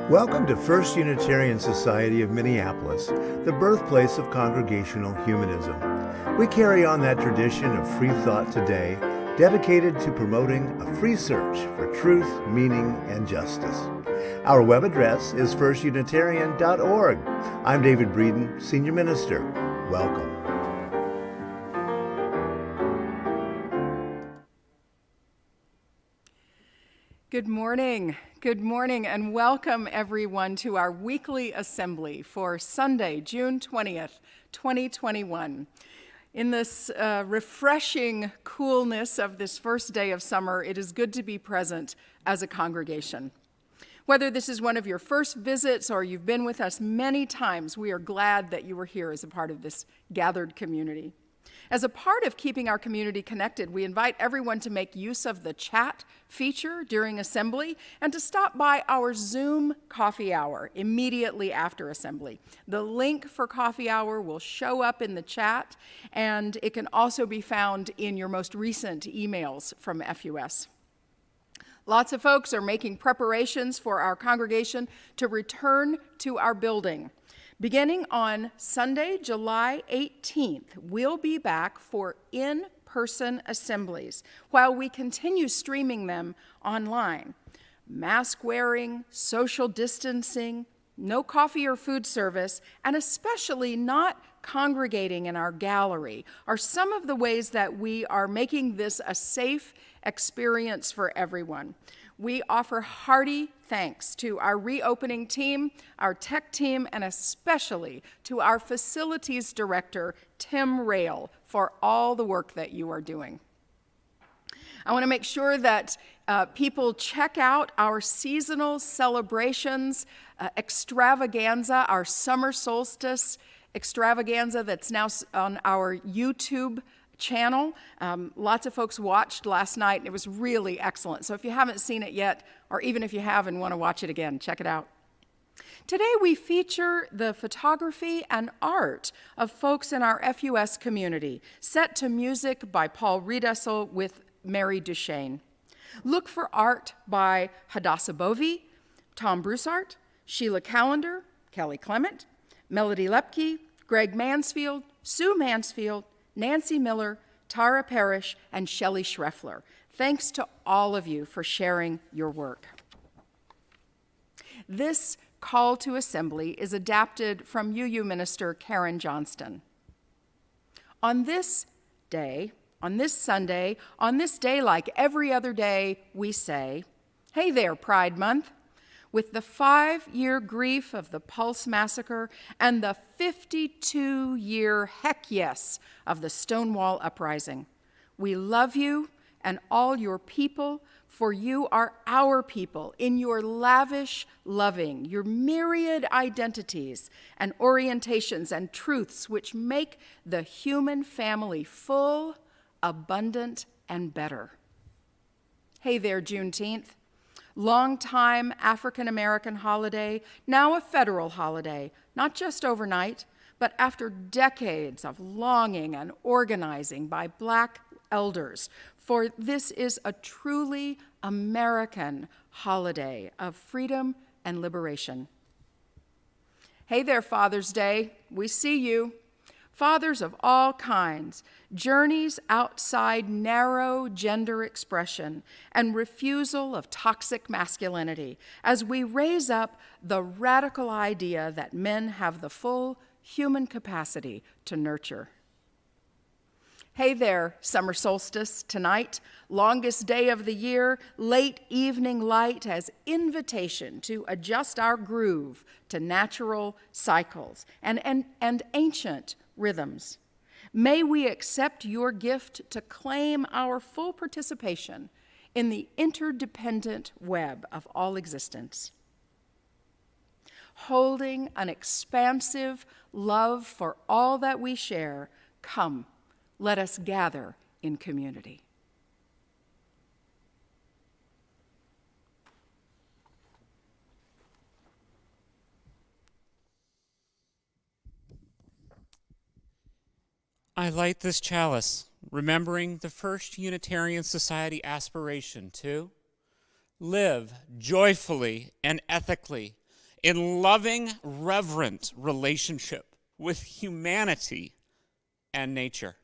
Welcome to First Unitarian Society of Minneapolis, the birthplace of Congregational Humanism. We carry on that tradition of free thought today, dedicated to promoting a free search for truth, meaning, and justice. Our web address is firstunitarian.org. I'm David Breeden, Senior Minister. Welcome. Good morning, and welcome everyone to our weekly assembly for Sunday, June 20th, 2021. In this refreshing coolness of this first day of summer, it is good to be present as a congregation. Whether this is one of your first visits or you've been with us many times, we are glad that you are here as a part of this gathered community. As a part of keeping our community connected, we invite everyone to make use of the chat feature during assembly and to stop by our Zoom coffee hour immediately after assembly. The link for coffee hour will show up in the chat, and it can also be found in your most recent emails from FUS. Lots of folks are making preparations for our congregation to return to our building. Beginning on Sunday, July 18th, we'll be back for in-person assemblies while we continue streaming them online. Mask wearing, social distancing, no coffee or food service, and especially not congregating in our gallery are some of the ways that we are making this a safe experience for everyone. We offer hearty thanks to our reopening team, our tech team, and especially to our facilities director, Tim Rail, for all the work that you are doing. I want to make sure that people check out our seasonal celebrations, Extravaganza, our summer solstice extravaganza that's now on our YouTube channel. Lots of folks watched last night, and it was really excellent. So if you haven't seen it yet, or even if you have and want to watch it again, check it out. Today we feature the photography and art of folks in our FUS community, set to music by Paul Riedessel with Mary Duchesne. Look for art by Hadassah Bovey, Tom Broussard, Sheila Callender, Kelly Clement, Melody Lepke, Greg Mansfield, Sue Mansfield, Nancy Miller, Tara Parish, and Shelley Schreffler. Thanks to all of you for sharing your work. This call to assembly is adapted from UU Minister Karen Johnston. On this day, on this Sunday, on this day like every other day, we say, hey there, Pride Month. With the 5-year grief of the Pulse Massacre and the 52-year heck yes of the Stonewall Uprising. We love you and all your people, for you are our people in your lavish loving, your myriad identities and orientations and truths which make the human family full, abundant, and better. Hey there, Juneteenth. Long-time African-American holiday, now a federal holiday, not just overnight, but after decades of longing and organizing by Black elders, for this is a truly American holiday of freedom and liberation. Hey there, Father's Day. We see you. Fathers of all kinds, journeys outside narrow gender expression and refusal of toxic masculinity as we raise up the radical idea that men have the full human capacity to nurture. Hey there, summer solstice tonight, longest day of the year, late evening light as invitation to adjust our groove to natural cycles and ancient rhythms. May we accept your gift to claim our full participation in the interdependent web of all existence. Holding an expansive love for all that we share, come, let us gather in community. I light this chalice, remembering the First Unitarian Society aspiration to live joyfully and ethically in loving, reverent relationship with humanity and nature.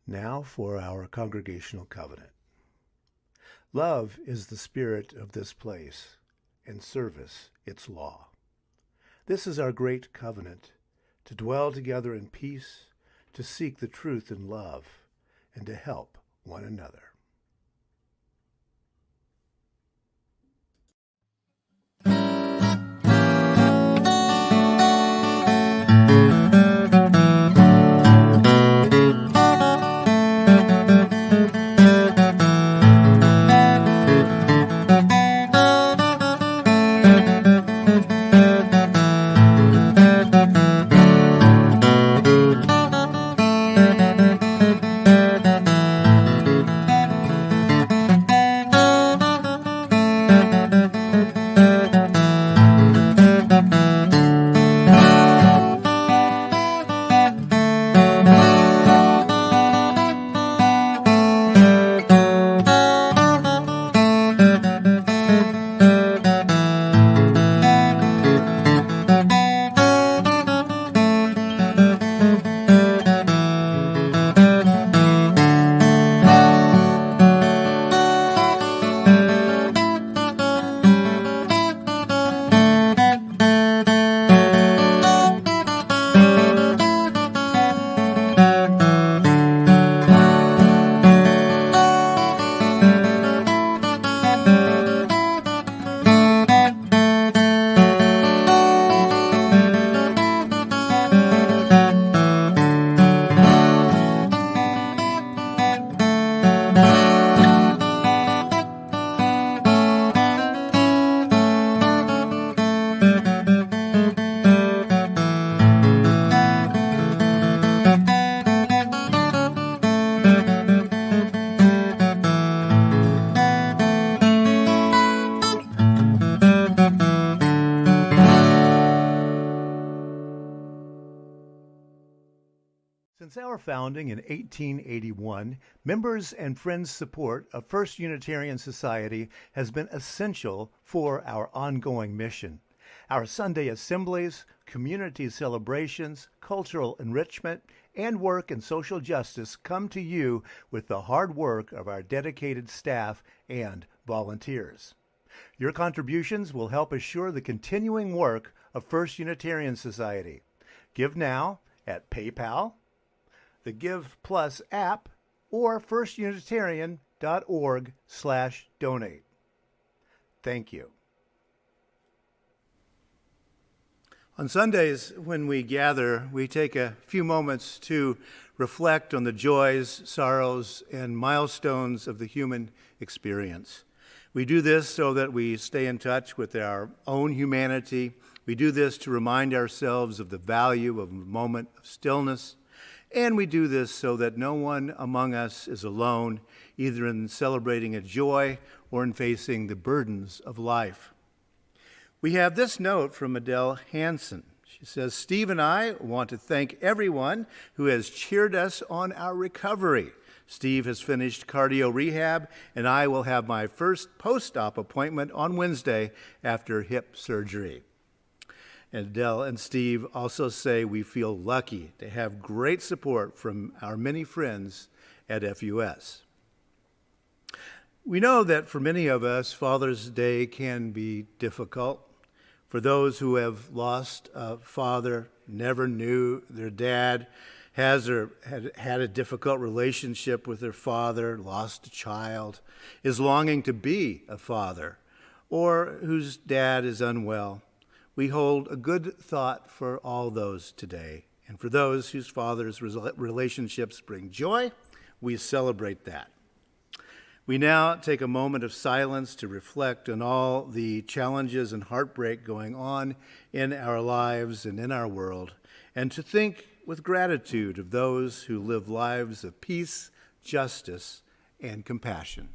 Now for our Congregational Covenant. Love is the spirit of this place, and service its law. This is our great covenant, to dwell together in peace, to seek the truth in love, and to help one another. Since our founding in 1881, members' and friends' support of First Unitarian Society has been essential for our ongoing mission. Our Sunday assemblies, community celebrations, cultural enrichment, and work in social justice come to you with the hard work of our dedicated staff and volunteers. Your contributions will help assure the continuing work of First Unitarian Society. Give now at PayPal, the Give Plus app, or firstunitarian.org/donate. Thank you. On Sundays, when we gather, we take a few moments to reflect on the joys, sorrows, and milestones of the human experience. We do this so that we stay in touch with our own humanity. We do this to remind ourselves of the value of a moment of stillness. And we do this so that no one among us is alone, either in celebrating a joy or in facing the burdens of life. We have this note from Adele Hansen. She says, Steve and I want to thank everyone who has cheered us on our recovery. Steve has finished cardio rehab, and I will have my first post-op appointment on Wednesday after hip surgery. And Adele and Steve also say we feel lucky to have great support from our many friends at FUS. We know that for many of us, Father's Day can be difficult. For those who have lost a father, never knew their dad, has or had a difficult relationship with their father, lost a child, is longing to be a father, or whose dad is unwell, we hold a good thought for all those today. And for those whose fathers' relationships bring joy, we celebrate that. We now take a moment of silence to reflect on all the challenges and heartbreak going on in our lives and in our world, and to think with gratitude of those who live lives of peace, justice, and compassion.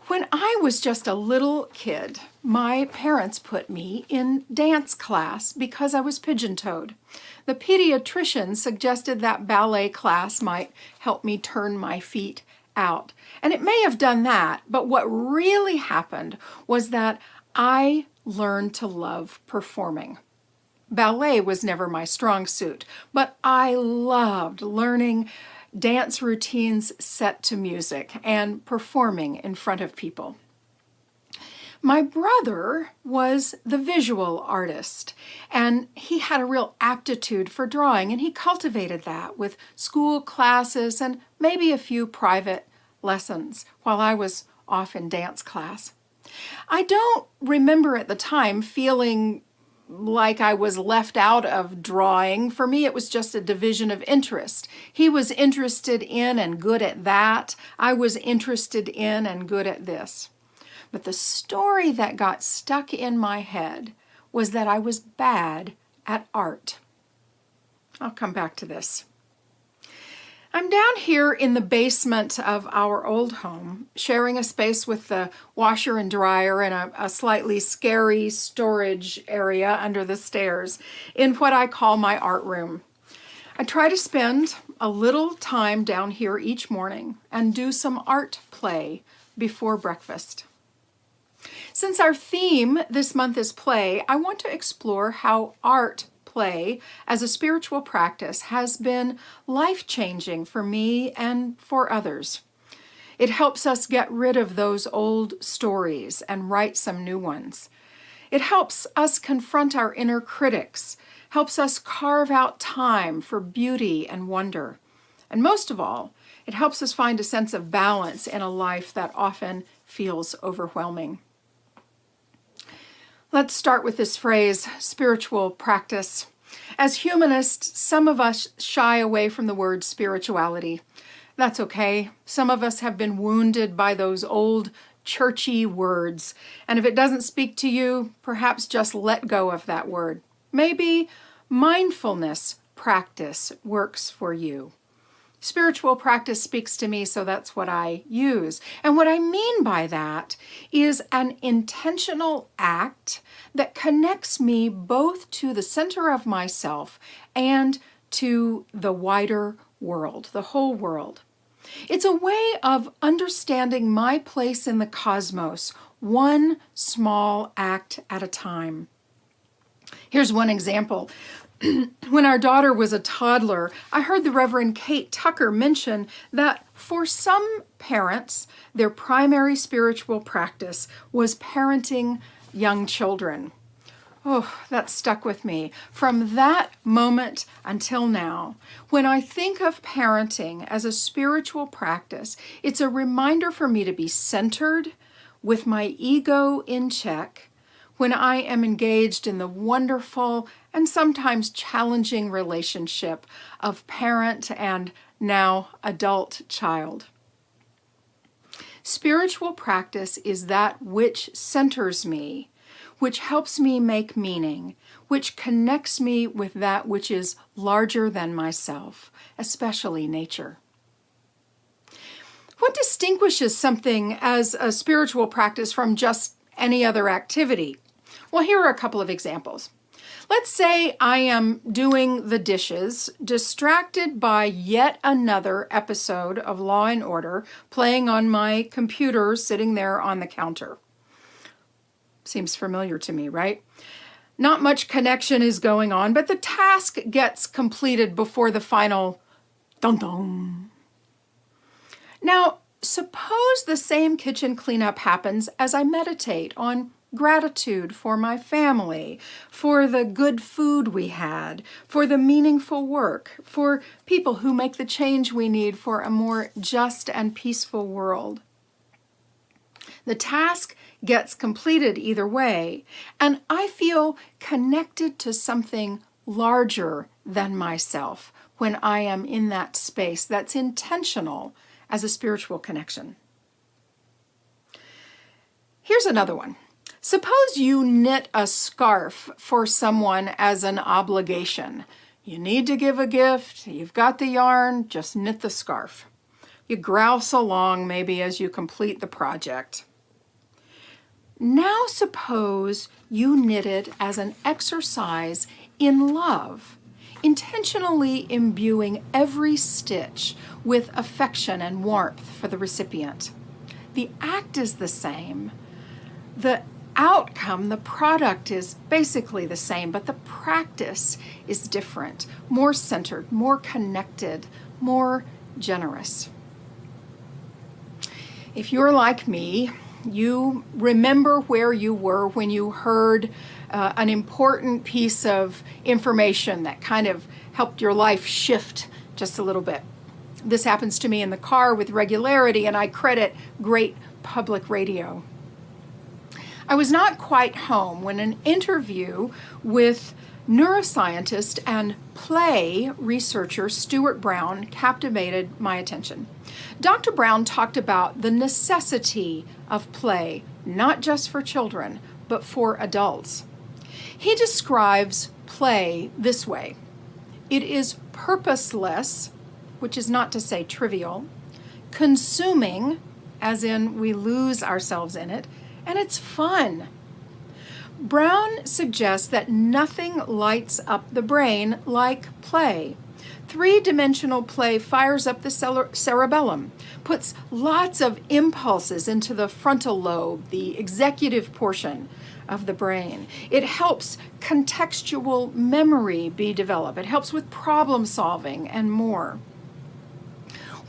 When I was just a little kid, my parents put me in dance class because I was pigeon-toed. The pediatrician suggested that ballet class might help me turn my feet out. And it may have done that, but what really happened was that I learned to love performing. Ballet was never my strong suit, but I loved learning dance routines set to music and performing in front of people. My brother was the visual artist, and he had a real aptitude for drawing, and he cultivated that with school classes and maybe a few private lessons while I was off in dance class. I don't remember at the time feeling like I was left out of drawing. For me, it was just a division of interest. He was interested in and good at that. I was interested in and good at this. But the story that got stuck in my head was that I was bad at art. I'll come back to this. I'm down here in the basement of our old home, sharing a space with the washer and dryer and a slightly scary storage area under the stairs in what I call my art room. I try to spend a little time down here each morning and do some art play before breakfast. Since our theme this month is play, I want to explore how art play as a spiritual practice has been life-changing for me and for others. It helps us get rid of those old stories and write some new ones. It helps us confront our inner critics, helps us carve out time for beauty and wonder. And most of all, it helps us find a sense of balance in a life that often feels overwhelming. Let's start with this phrase, spiritual practice. As humanists, some of us shy away from the word spirituality. That's okay. Some of us have been wounded by those old churchy words. And if it doesn't speak to you, perhaps just let go of that word. Maybe mindfulness practice works for you. Spiritual practice speaks to me, so that's what I use. And what I mean by that is an intentional act that connects me both to the center of myself and to the wider world, the whole world. It's a way of understanding my place in the cosmos, one small act at a time. Here's one example. When our daughter was a toddler, I heard the Reverend Kate Tucker mention that for some parents, their primary spiritual practice was parenting young children. Oh, that stuck with me. From that moment until now, when I think of parenting as a spiritual practice, it's a reminder for me to be centered, with my ego in check, when I am engaged in the wonderful and sometimes challenging relationship of parent and now adult child. Spiritual practice is that which centers me, which helps me make meaning, which connects me with that which is larger than myself, especially nature. What distinguishes something as a spiritual practice from just any other activity? Well, here are a couple of examples. Let's say I am doing the dishes, distracted by yet another episode of Law and Order playing on my computer sitting there on the counter. Seems familiar to me, right? Not much connection is going on, but the task gets completed before the final dun-dun. Now, suppose the same kitchen cleanup happens as I meditate on gratitude for my family, for the good food we had, for the meaningful work, for people who make the change we need for a more just and peaceful world. The task gets completed either way, and I feel connected to something larger than myself when I am in that space that's intentional as a spiritual connection. Here's another one. Suppose you knit a scarf for someone as an obligation. You need to give a gift, you've got the yarn, just knit the scarf. You grouse along maybe as you complete the project. Now suppose you knit it as an exercise in love, intentionally imbuing every stitch with affection and warmth for the recipient. The act is the same. The outcome, the product is basically the same, but the practice is different, more centered, more connected, more generous. If you're like me, you remember where you were when you heard an important piece of information that kind of helped your life shift just a little bit. This happens to me in the car with regularity, and I credit great public radio. I was not quite home when an interview with neuroscientist and play researcher Stuart Brown captivated my attention. Dr. Brown talked about the necessity of play, not just for children, but for adults. He describes play this way: it is purposeless, which is not to say trivial, consuming, as in we lose ourselves in it, and it's fun. Brown suggests that nothing lights up the brain like play. Three-dimensional play fires up the cerebellum, puts lots of impulses into the frontal lobe, the executive portion of the brain. It helps contextual memory be developed. It helps with problem solving and more.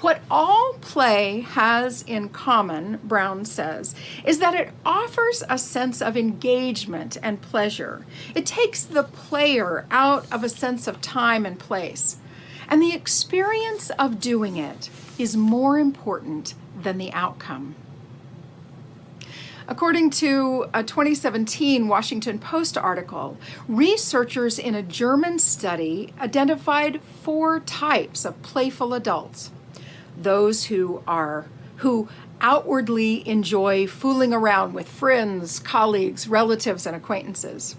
What all play has in common, Brown says, is that it offers a sense of engagement and pleasure. It takes the player out of a sense of time and place. And the experience of doing it is more important than the outcome. According to a 2017 Washington Post article, researchers in a German study identified 4 types of playful adults. Those who outwardly enjoy fooling around with friends, colleagues, relatives, and acquaintances.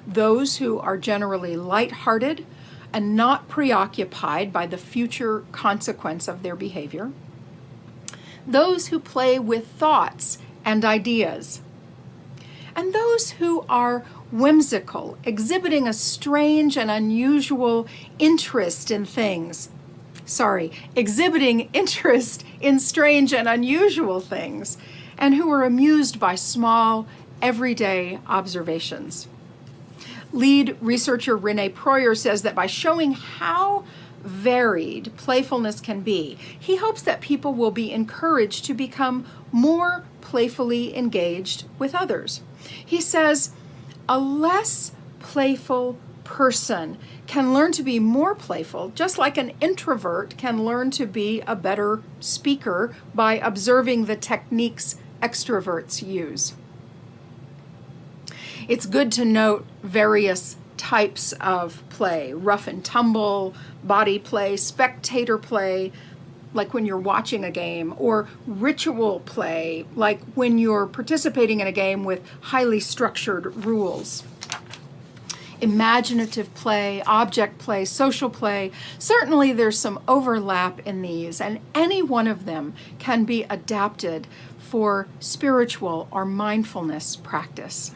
Those who are generally lighthearted and not preoccupied by the future consequence of their behavior. Those who play with thoughts and ideas. And those who are whimsical, exhibiting a strange and unusual interest in things. Exhibiting interest in strange and unusual things, and who are amused by small, everyday observations. Lead researcher Renee Proyer says that by showing how varied playfulness can be, he hopes that people will be encouraged to become more playfully engaged with others. He says, a less playful person can learn to be more playful, just like an introvert can learn to be a better speaker by observing the techniques extroverts use. It's good to note various types of play: rough and tumble, body play, spectator play, like when you're watching a game, or ritual play, like when you're participating in a game with highly structured rules. Imaginative play, object play, social play. Certainly there's some overlap in these, and any one of them can be adapted for spiritual or mindfulness practice.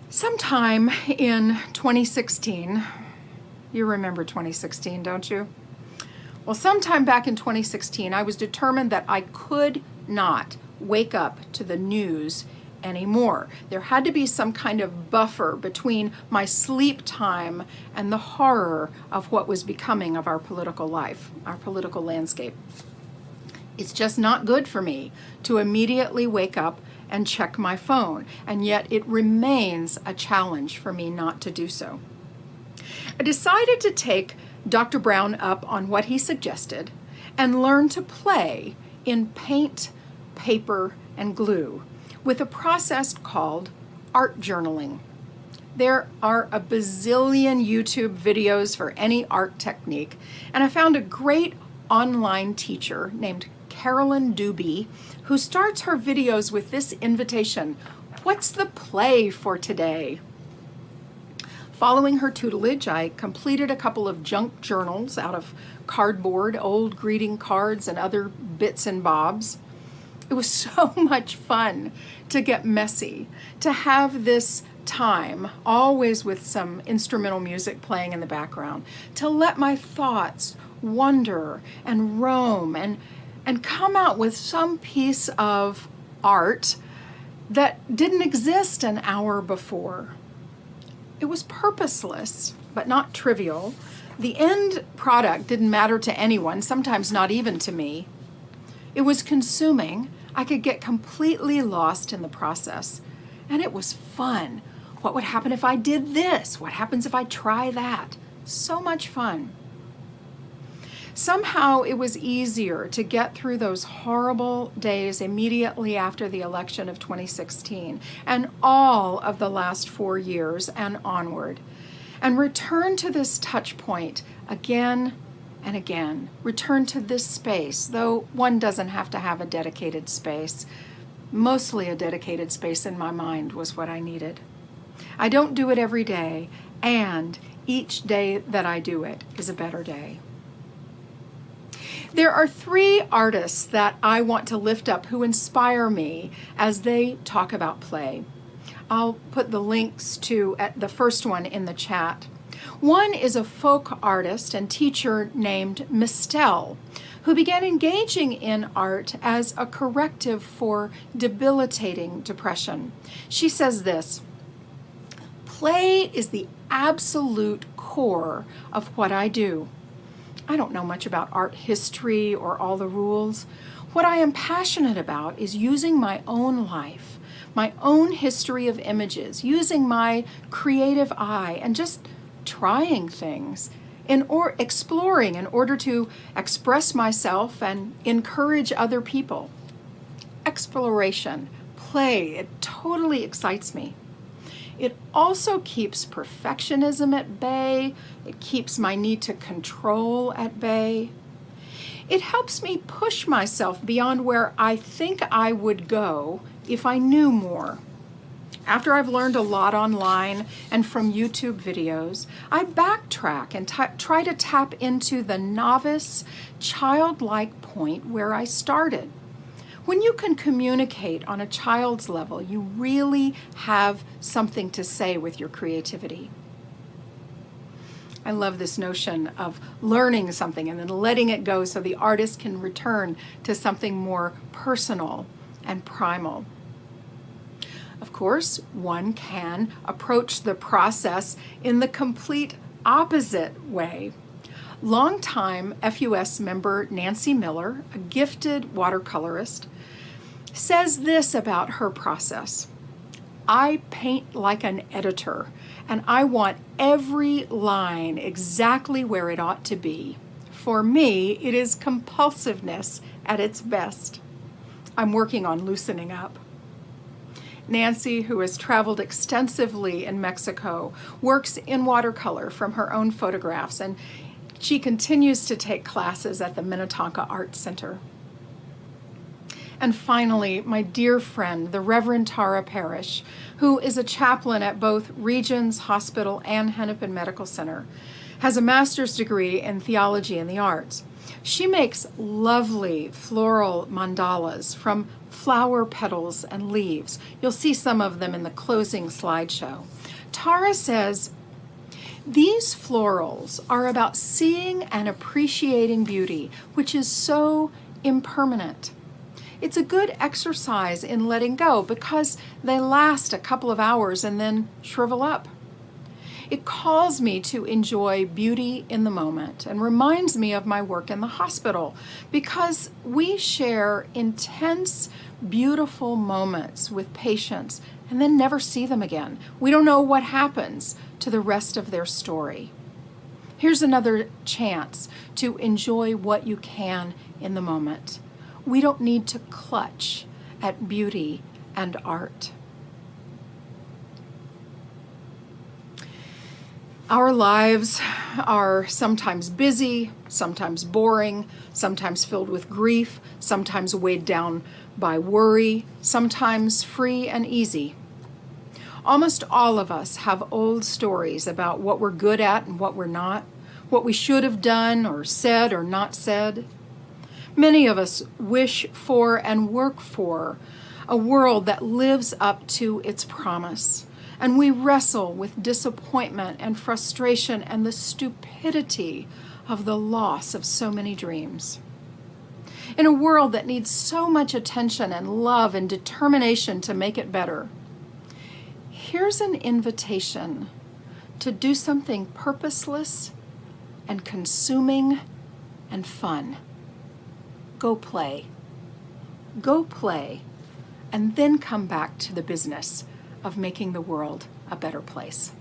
Sometime in 2016, you remember 2016, don't you? Well, sometime back in 2016, I was determined that I could not wake up to the news anymore. There had to be some kind of buffer between my sleep time and the horror of what was becoming of our political life, our political landscape. It's just not good for me to immediately wake up and check my phone, and yet it remains a challenge for me not to do so. I decided to take Dr. Brown up on what he suggested and learn to play in paint, paper, and glue with a process called art journaling. There are a bazillion YouTube videos for any art technique, and I found a great online teacher named Carolyn Doobie who starts her videos with this invitation: what's the play for today? Following her tutelage, I completed a couple of junk journals out of cardboard, old greeting cards, and other bits and bobs. It was so much fun to get messy, to have this time, always with some instrumental music playing in the background, to let my thoughts wander and roam and come out with some piece of art that didn't exist an hour before. It was purposeless, but not trivial. The end product didn't matter to anyone, sometimes not even to me. It was consuming. I could get completely lost in the process. And it was fun. What would happen if I did this? What happens if I try that? So much fun. Somehow it was easier to get through those horrible days immediately after the election of 2016 and all of the last 4 years and onward, and return to this touch point again and again. Return to this space, though one doesn't have to have a dedicated space. Mostly a dedicated space in my mind was what I needed. I don't do it every day, and each day that I do it is a better day. There are 3 artists that I want to lift up who inspire me as they talk about play. I'll put the links to the first one in the chat. One is a folk artist and teacher named Mistel, who began engaging in art as a corrective for debilitating depression. She says this: "Play is the absolute core of what I do. I don't know much about art history or all the rules. What I am passionate about is using my own life, my own history of images, using my creative eye and just trying things, exploring in order to express myself and encourage other people. Exploration, play, it totally excites me. It also keeps perfectionism at bay. It keeps my need to control at bay. It helps me push myself beyond where I think I would go if I knew more. After I've learned a lot online and from YouTube videos, I backtrack and try to tap into the novice, childlike point where I started. When you can communicate on a child's level, you really have something to say with your creativity." I love this notion of learning something and then letting it go so the artist can return to something more personal and primal. Of course, one can approach the process in the complete opposite way. Longtime FUS member Nancy Miller, a gifted watercolorist, says this about her process: "I paint like an editor, and I want every line exactly where it ought to be. For me, it is compulsiveness at its best. I'm working on loosening up." Nancy, who has traveled extensively in Mexico, works in watercolor from her own photographs, and she continues to take classes at the Minnetonka Art Center. And finally, my dear friend, the Reverend Tara Parish, who is a chaplain at both Regions Hospital and Hennepin Medical Center, has a master's degree in theology and the arts. She makes lovely floral mandalas from flower petals and leaves. You'll see some of them in the closing slideshow. Tara says, "These florals are about seeing and appreciating beauty, which is so impermanent. It's a good exercise in letting go because they last a couple of hours and then shrivel up. It calls me to enjoy beauty in the moment and reminds me of my work in the hospital because we share intense, beautiful moments with patients and then never see them again. We don't know what happens to the rest of their story. Here's another chance to enjoy what you can in the moment. We don't need to clutch at beauty and art." Our lives are sometimes busy, sometimes boring, sometimes filled with grief, sometimes weighed down by worry, sometimes free and easy. Almost all of us have old stories about what we're good at and what we're not, what we should have done or said or not said. Many of us wish for and work for a world that lives up to its promise, and we wrestle with disappointment and frustration and the stupidity of the loss of so many dreams. in a world that needs so much attention and love and determination to make it better. Here's an invitation to do something purposeless and consuming and fun. Go play. Go play, and then come back to the business of making the world a better place.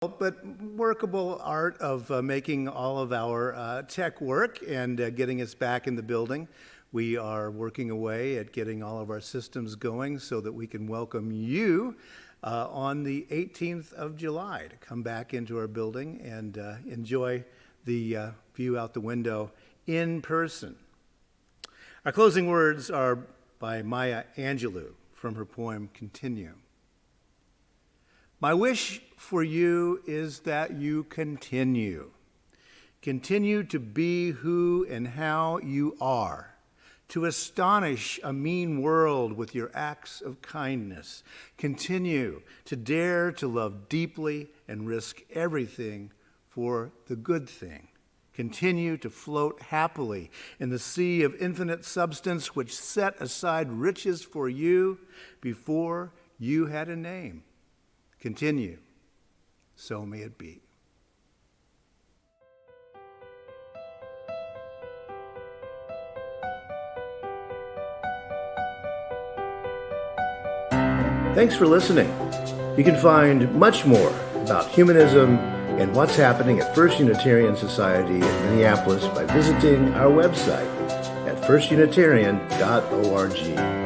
But workable art of making all of our tech work and getting us back in the building. We are working away at getting all of our systems going so that we can welcome you on the 18th of July to come back into our building and enjoy the view out the window in person. Our closing words are by Maya Angelou from her poem Continue. My wish for you is that you continue. Continue to be who and how you are, to astonish a mean world with your acts of kindness. Continue to dare to love deeply and risk everything for the good thing. Continue to float happily in the sea of infinite substance which set aside riches for you before you had a name. Continue, so may it be. Thanks for listening. You can find much more about humanism and what's happening at First Unitarian Society in Minneapolis by visiting our website at firstunitarian.org.